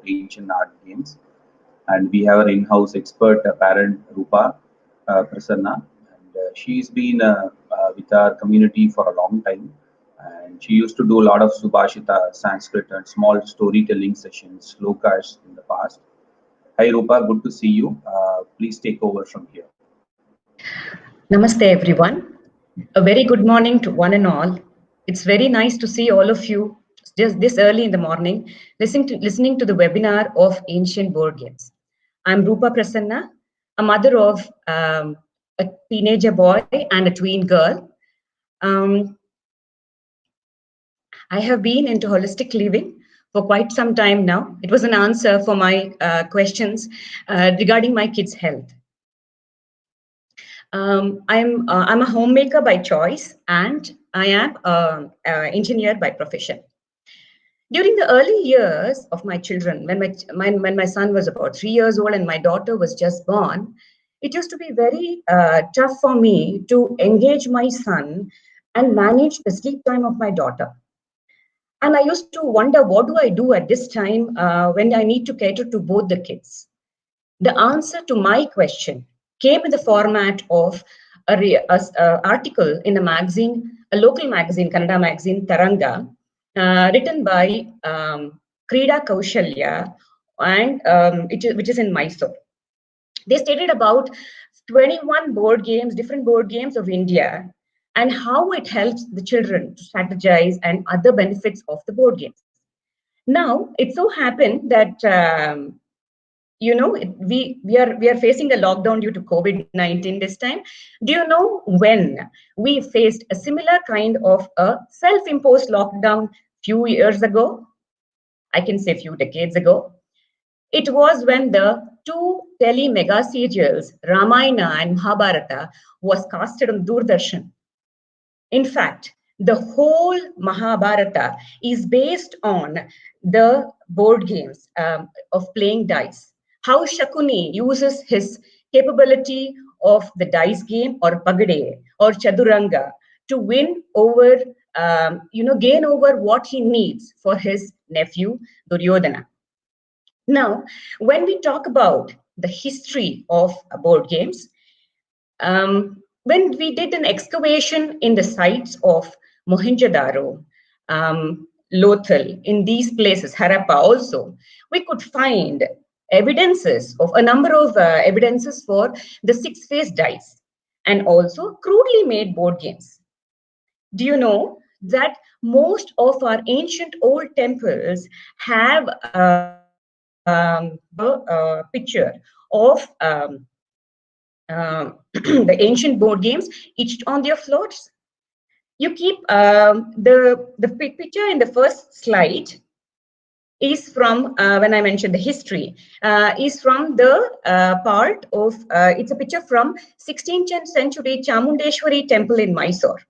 ancient art games. And we have our in-house expert parent Roopa Prasanna, and she's been with our community for a long time. And she used to do a lot of Subhashita, Sanskrit, and small storytelling sessions, slokas in the past. Hi Roopa, good to see you. Please take over from here. Namaste everyone. A very good morning to one and all. It's very nice to see all of you just this early in the morning listening to the webinar of ancient board games. I'm Roopa Prasanna, a mother of a teenager boy and a tween girl. I have been into holistic living for quite some time now. It was an answer for my questions regarding my kids' health. I'm a homemaker by choice, and I am an engineer by profession. During the early years of my children, when my son was about 3 years old and my daughter was just born, it used to be very tough for me to engage my son and manage the sleep time of my daughter. And I used to wonder, what do I do at this time when I need to cater to both the kids? The answer to my question came in the format of an article in a magazine, a local magazine, Kannada magazine, Taranga, written by Krida Kaushalya, and which is in Mysore. They stated about 21 board games, different board games of India, and how it helps the children to strategize and other benefits of the board games. Now, it so happened that we are facing a lockdown due to COVID-19 this time. Do you know when we faced a similar kind of a self-imposed lockdown few years ago? I can say few decades ago. It was when the two tele mega serials, Ramayana and Mahabharata, was casted on Doordarshan. In fact, the whole Mahabharata is based on the board games of playing dice. How Shakuni uses his capability of the dice game or Pagade or Chaduranga to win over, gain over what he needs for his nephew Duryodhana. Now, when we talk about the history of board games, when we did an excavation in the sites of Mohenjo-daro, Lothal, in these places, Harappa also, we could find evidences of a number of evidences for the six-face dice and also crudely made board games. Do you know that most of our ancient old temples have a picture of the ancient board games etched on their floors? You keep the picture in the first slide is from when I mentioned the history is from the part of it's a picture from 16th century Chamundeshwari temple in Mysore.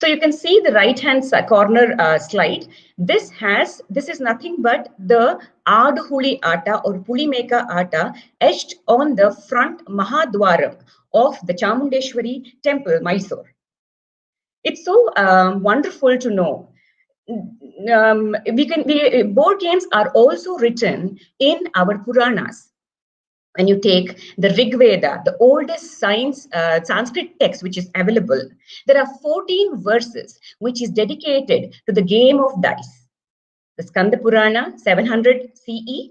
So you can see the right hand corner slide. This is nothing but the Adhuli Ata or Pulimeka Ata etched on the front Mahadwaram of the Chamundeshwari temple, Mysore. It's so wonderful to know. Board games are also written in our Puranas. When you take the Rig Veda, the oldest Sanskrit text which is available, there are 14 verses which is dedicated to the game of dice. The Skanda Purana, 700 CE,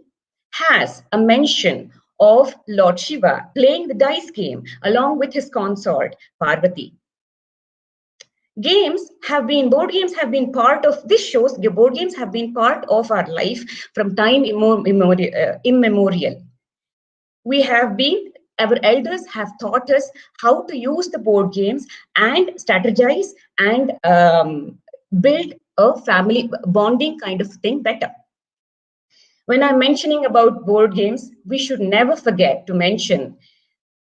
has a mention of Lord Shiva playing the dice game along with his consort Parvati. Board games have been part of, this shows the board games have been part of our life from time immemorial. Our elders have taught us how to use the board games and strategize and build a family bonding kind of thing better. When I'm mentioning about board games, we should never forget to mention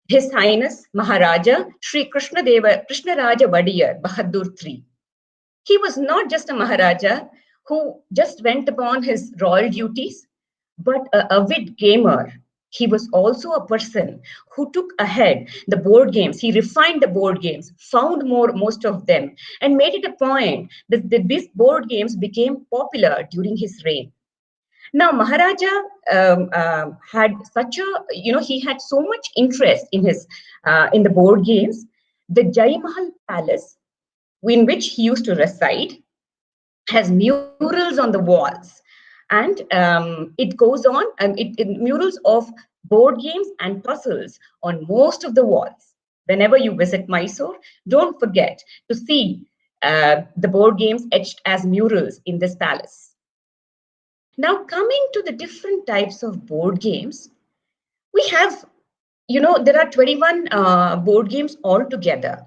His Highness Maharaja Sri Krishnaraja Vadiyar Bahadur III. He was not just a Maharaja who just went upon his royal duties, but an avid gamer. He was also a person who took ahead the board games. He refined the board games, found most of them, and made it a point that these board games became popular during his reign. Now, Maharaja had such a, he had so much interest in in the board games. The Jai Mahal Palace, in which he used to reside, has murals on the walls, and it goes on, murals of board games and puzzles on most of the walls. Whenever you visit Mysore, don't forget to see the board games etched as murals in this palace. Now, coming to the different types of board games, we have, there are 21 board games altogether.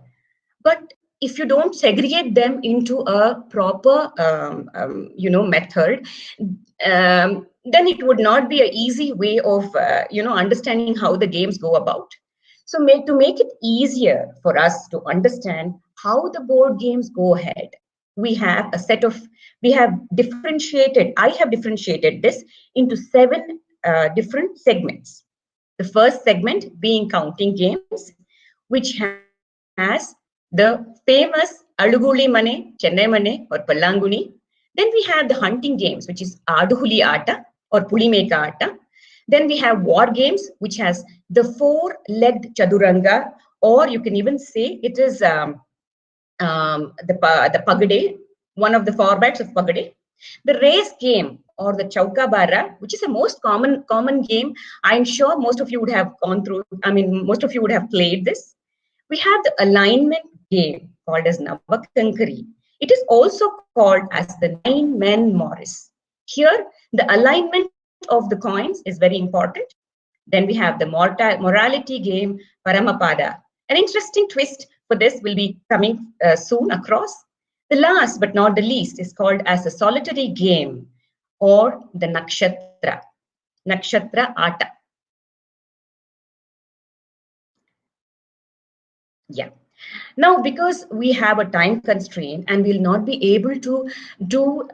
But if you don't segregate them into a proper, method, then it would not be an easy way of, understanding how the games go about. So to make it easier for us to understand how the board games go ahead, we have a set of, I have differentiated this into 7 different segments. The first segment being counting games, which has the famous Aluguli Mane, Chennai Mane, or Pallanguni. Then we have the hunting games, which is Aduhuli Ata or Pulimeka Ata. Then we have war games, which has the 4-legged Chaduranga, or you can even say it is the Pagade, one of the formats of Pagade. The race game or the Chauka Bara, which is a most common game. I'm sure most of you would have gone through. I mean, most of you would have played this. We have the alignment game called as Navakankari. It is also called as the 9-men Morris. Here, the alignment of the coins is very important. Then we have the morality game, Paramapada. An interesting twist for this will be coming soon across. The last but not the least is called as a solitary game, or the Nakshatra Ata. Yeah. Now, because we have a time constraint and we'll not be able to do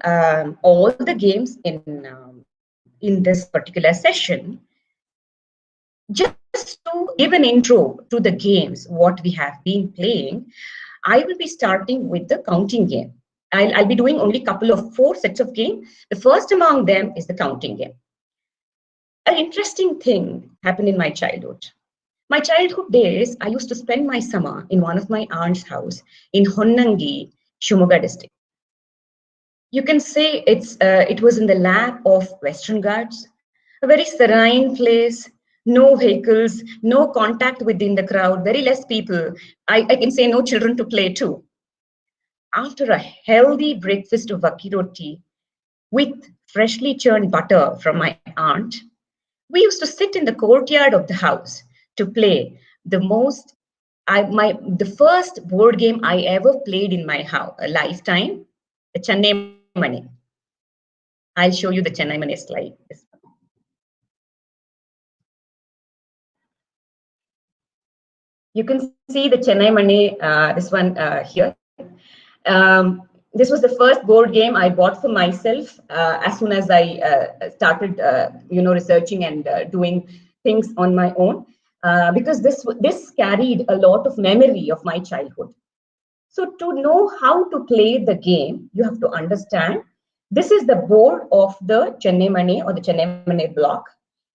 all the games in this particular session, just to give an intro to the games, what we have been playing, I will be starting with the counting game. I'll be doing only a couple of 4 sets of games. The first among them is the counting game. An interesting thing happened in my childhood. My childhood days, I used to spend my summer in one of my aunt's house in Honnangi, Shimoga district. You can say it was in the lap of Western Ghats, a very serene place, no vehicles, no contact within the crowd, very less people. I can say no children to play too. After a healthy breakfast of vakki roti with freshly churned butter from my aunt, we used to sit in the courtyard of the house to play the first board game I ever played in my lifetime, the Chennai Money. I'll show you the Chennai Money slide. You can see the Chennai Money, this one here. This was the first board game I bought for myself as soon as I started, researching and doing things on my own, because this carried a lot of memory of my childhood. So to know how to play the game, you have to understand this is the board of the Chennai Money or the Chennai Money block.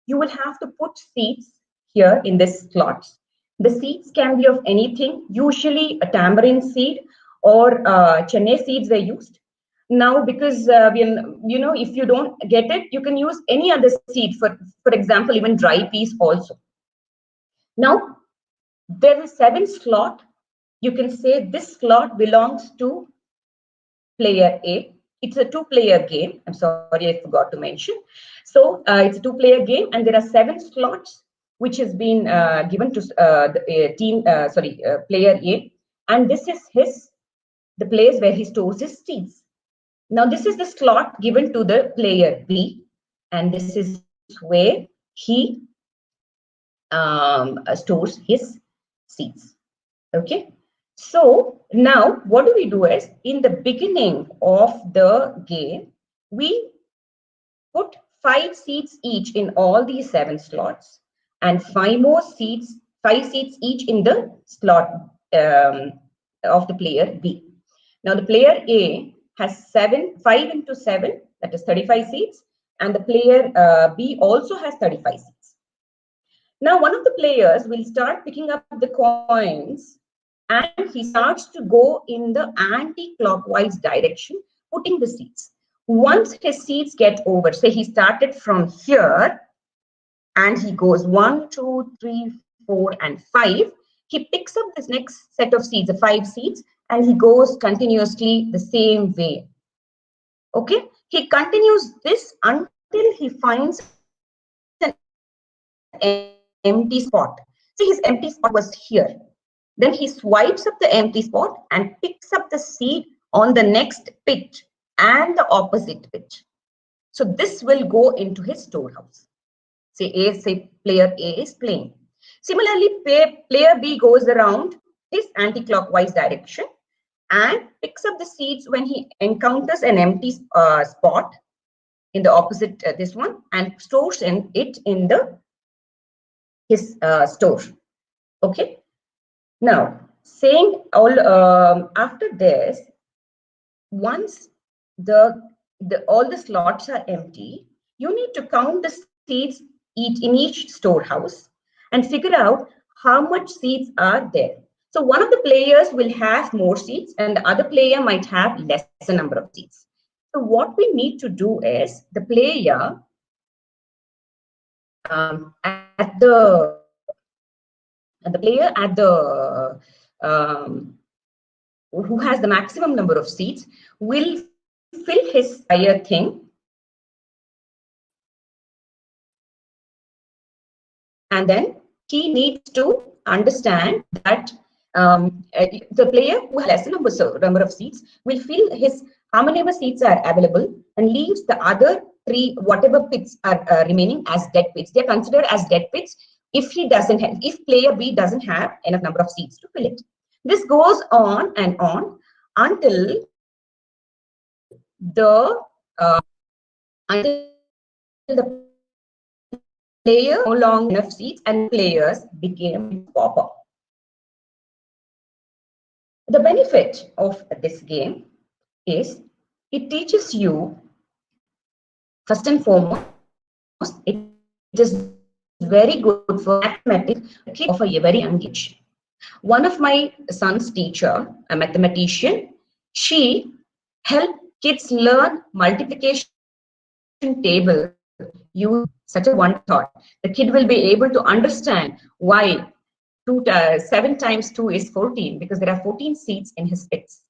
You will have to put seats here in this slots. The seeds can be of anything, usually a tamarind seed or Chennai seeds were used. Now, because if you don't get it, you can use any other seed. For example, even dry peas also. Now, there is 7 slot. You can say this slot belongs to player A. It's a 2-player game. I'm sorry, I forgot to mention. So it's a 2-player game, and there are 7 slots which has been given to player A, and this is the place where he stores his seeds. Now, this is the slot given to the player B, and this is where he stores his seeds. Okay. So now what do we do is, in the beginning of the game, we put 5 seats each in all these 7 slots, and 5 seats each in the slot of the player B. Now the player A has 5 into 7, that is 35 seats, and the player B also has 35 seeds. Now, one of the players will start picking up the coins and he starts to go in the anti-clockwise direction, putting the seeds. Once his seeds get over, say he started from here and he goes 1, 2, 3, 4, and 5, he picks up this next set of seeds, the 5 seeds, and he goes continuously the same way. Okay, he continues this until he finds an empty spot. See, his empty spot was here. Then he swipes up the empty spot and picks up the seed on the next pitch and the opposite pitch. So this will go into his storehouse. Say player A is playing. Similarly, player B goes around his anti-clockwise direction and picks up the seeds when he encounters an empty spot in the opposite this one, and stores it in his store. Okay. Now, saying all after this, once all the slots are empty, you need to count the seeds in each storehouse and figure out how much seeds are there. So one of the players will have more seeds and the other player might have lesser number of seeds. So what we need to do is the player who has the maximum number of seeds will fill his entire thing. And then he needs to understand that the player who has lesser number of seats will fill his how many ever seats are available and leaves the other 3 whatever pits are remaining as dead pits. They're considered as dead pits if if player B doesn't have enough number of seats to fill it. This goes on and on until the player no longer enough seats and players became pauper. The benefit of this game is it teaches you, first and foremost, it is very good for mathematics of a very young age. One of my son's teacher, a mathematician, she helped kids learn multiplication table use such a one thought. The kid will be able to understand why 7 times 2 is 14 because there are 14 seats in his pits.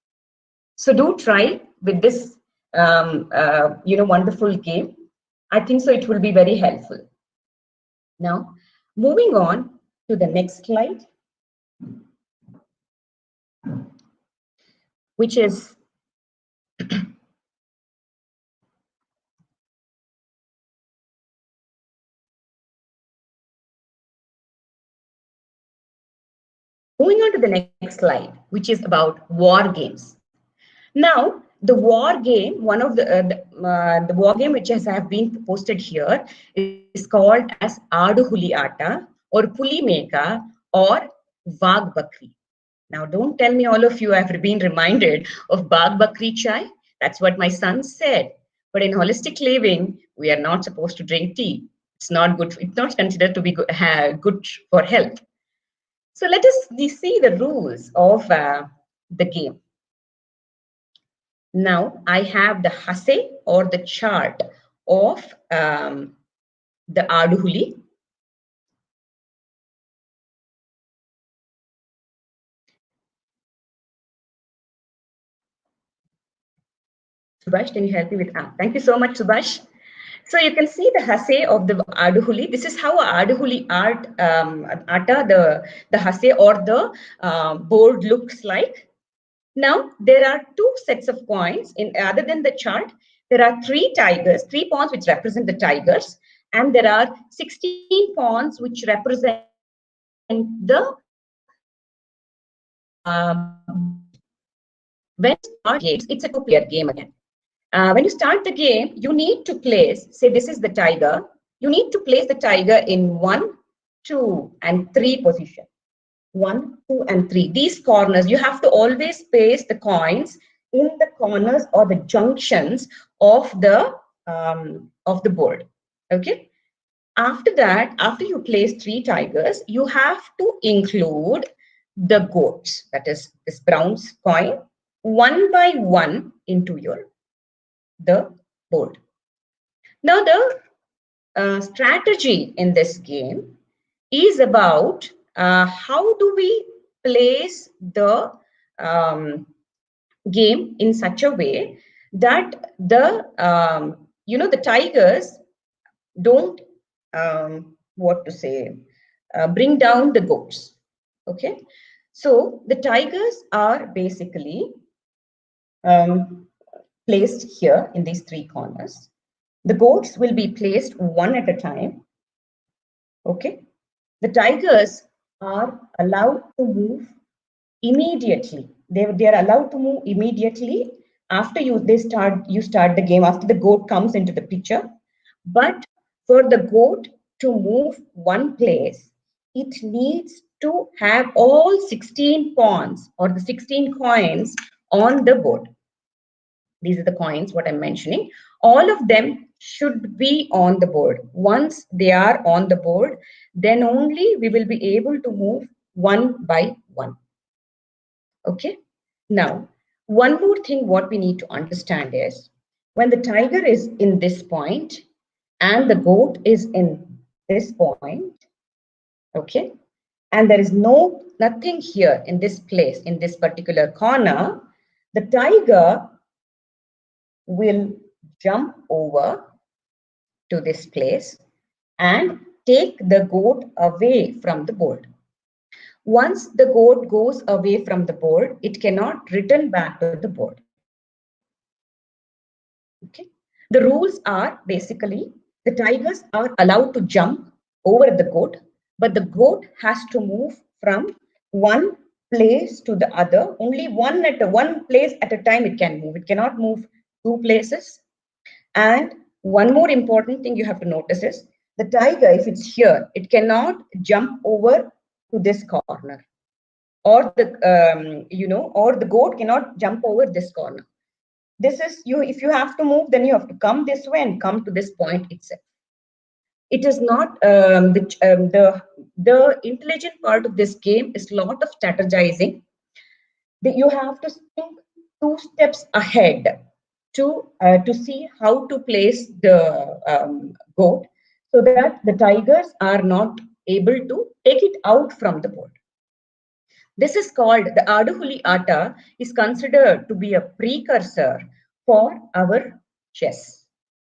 So do try with this wonderful game. I think so it will be very helpful. Now, moving on to the next slide, which is moving on to the next slide, which is about war games. Now, the war game, one of the war game which have been posted here is called as Aadu Huli Ata or Puli Meka or Vag Bakri. Now, don't tell me all of you have been reminded of Bag Bakri chai. That's what my son said. But in holistic living, we are not supposed to drink tea. It's not good. It's not considered to be good for health. So let us see the rules of the game. Now I have the hase or the chart of the Aadu Huli. Subhash, can you help me with that? Thank you so much, Subhash. So you can see the hase of the Aadu Huli. This is how Aadu Huli the hase or the board looks like. Now, there are 2 sets of coins. Other than the chart, there are 3 tigers, 3 pawns which represent the tigers, and there are 16 pawns which represent the when you start games, it's a 2-player game again. When you start the game, you need to place, say this is the tiger, you need to place the tiger in 1, 2, and 3 position. 1, 2, and 3. These corners, you have to always place the coins in the corners or the junctions of the of the board. Okay. After that, after you place 3 tigers, you have to include the goats, that is this bronze coin, one by one into the board. Now the strategy in this game is about how do we place the game in such a way that the tigers don't what to say bring down the goats. Okay, so the tigers are basically placed here in these 3 corners. The goats will be placed one at a time. Okay, the tigers are allowed to move immediately. They are allowed to move immediately after you start the game, after the goat comes into the picture. But for the goat to move one place, it needs to have all 16 pawns or the 16 coins on the board. These are the coins what I'm mentioning. All of them should be on the board. Once they are on the board, then only we will be able to move one by one. Okay. Now, one more thing what we need to understand is when the tiger is in this point and the goat is in this point, okay, and there is nothing here in this place, in this particular corner, the tiger will jump over to this place and take the goat away from the board. Once the goat goes away from the board, it cannot return back to the board. Okay. The rules are basically the tigers are allowed to jump over the goat, but the goat has to move from one place to the other. Only one place at a time it can move. It cannot move 2 places. And one more important thing you have to notice is the tiger, if it's here, it cannot jump over to this corner, or the goat cannot jump over this corner. This is you. If you have to move, then you have to come this way and come to this point itself. It is not the intelligent part of this game is a lot of strategizing. You have to think 2 steps ahead to see how to place the goat so that the tigers are not able to take it out from the board. This is called the Adahuli Ata is considered to be a precursor for our chess.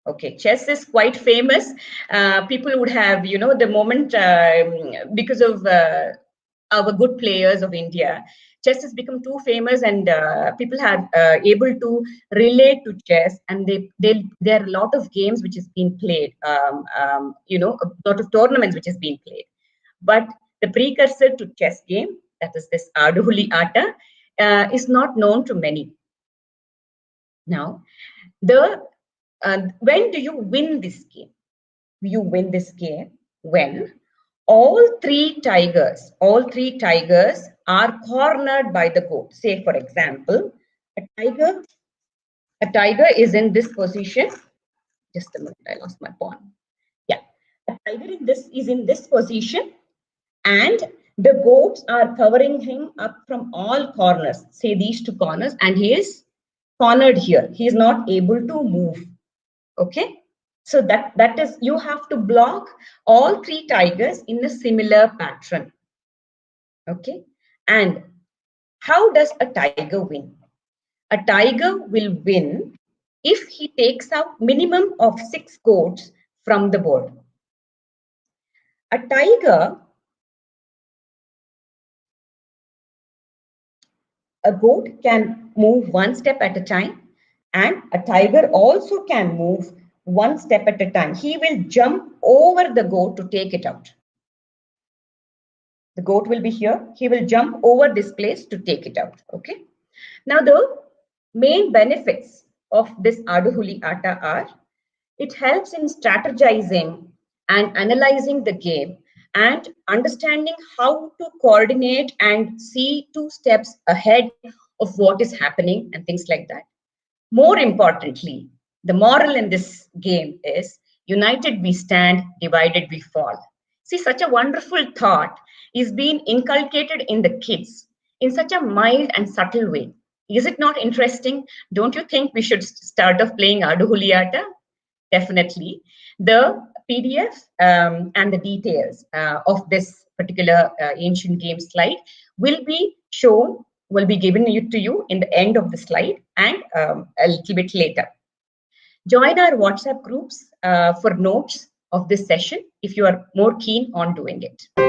Okay, chess is quite famous. People would have, the moment because of our good players of India, chess has become too famous, and people are able to relate to chess. And there are a lot of games which has been played. A lot of tournaments which has been played. But the precursor to chess game, that is this Adahuli Ata, is not known to many. Now, when do you win this game? You win this game when all three tigers are cornered by the goat. Say, for example, a tiger is in this position. Just a minute, I lost my pawn. Yeah, a tiger is in this position, and the goats are covering him up from all corners. Say these 2 corners, and he is cornered here. He is not able to move. Okay. So that is, you have to block all 3 tigers in a similar pattern. Okay. And how does a tiger win? A tiger will win if he takes out minimum of 6 goats from the board. A goat can move 1 step at a time, and a tiger also can move 1 step at a time. He will jump over the goat to take it out. The goat will be here. He will jump over this place to take it out. Okay. Now, the main benefits of this Adahuli Ata are it helps in strategizing and analyzing the game and understanding how to coordinate and see 2 steps ahead of what is happening and things like that. More importantly, The moral in this game is united we stand, divided we fall. See, such a wonderful thought is being inculcated in the kids in such a mild and subtle way. Is it not interesting? Don't you think we should start off playing Aduhuliata? Definitely. The PDF and the details of this particular ancient game slide will be shown, will be given to you in the end of the slide and a little bit later. Join our WhatsApp groups for notes of this session if you are more keen on doing it.